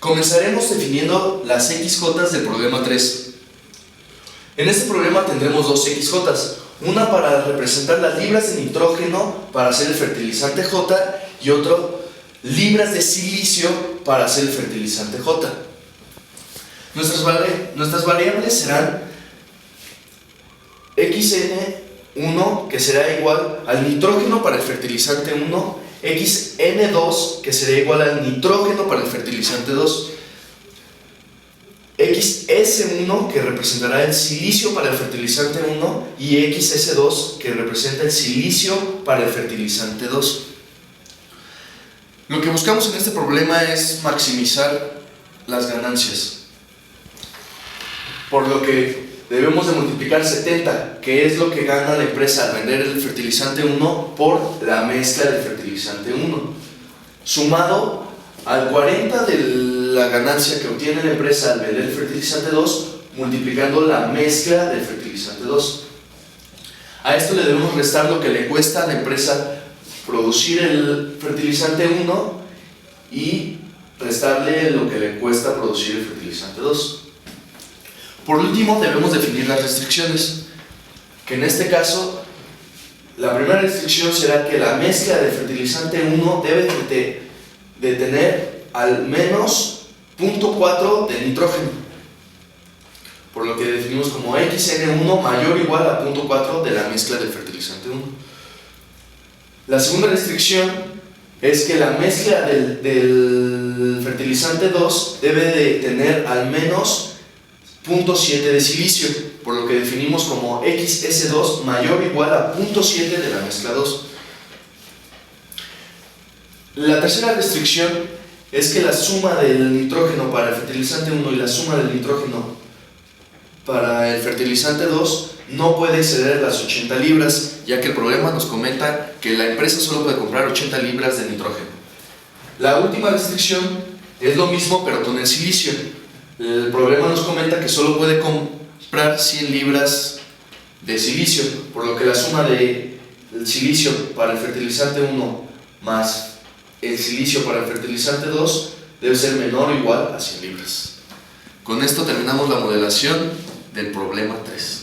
Comenzaremos definiendo las XJ del problema 3. En este problema tendremos dos XJ, una para representar las libras de nitrógeno para hacer el fertilizante J y otro libras de silicio para hacer el fertilizante J. Nuestras variables serán xn1, que será igual al nitrógeno para el fertilizante 1, xn2, que será igual al nitrógeno para el fertilizante 2, xs1, que representará el silicio para el fertilizante 1, y xs2, que representa el silicio para el fertilizante 2. Lo que buscamos en este problema es maximizar las ganancias, por lo que debemos de multiplicar 70, que es lo que gana la empresa al vender el fertilizante 1 por la mezcla del fertilizante 1, sumado al 40 de la ganancia que obtiene la empresa al vender el fertilizante 2, multiplicando la mezcla del fertilizante 2. A esto le debemos restar lo que le cuesta a la empresa producir el fertilizante 1 y restarle lo que le cuesta producir el fertilizante 2. Por último, debemos definir las restricciones, que en este caso la primera restricción será que la mezcla del fertilizante 1 debe de tener al menos 0.4 de nitrógeno, por lo que definimos como xn1 mayor o igual a 0.4 de la mezcla del fertilizante 1. La segunda restricción es que la mezcla del fertilizante 2 debe de tener al menos 0.7 de silicio, por lo que definimos como xs2 mayor o igual a 0.7 de la mezcla 2. La tercera restricción es que la suma del nitrógeno para el fertilizante 1 y la suma del nitrógeno para el fertilizante 2 no puede exceder las 80 libras, ya que el problema nos comenta que la empresa solo puede comprar 80 libras de nitrógeno. La última restricción es lo mismo pero con el silicio. El problema nos comenta que solo puede comprar 100 libras de silicio, por lo que la suma del silicio para el fertilizante 1 más el silicio para el fertilizante 2 debe ser menor o igual a 100 libras. Con esto terminamos la modelación del problema 3.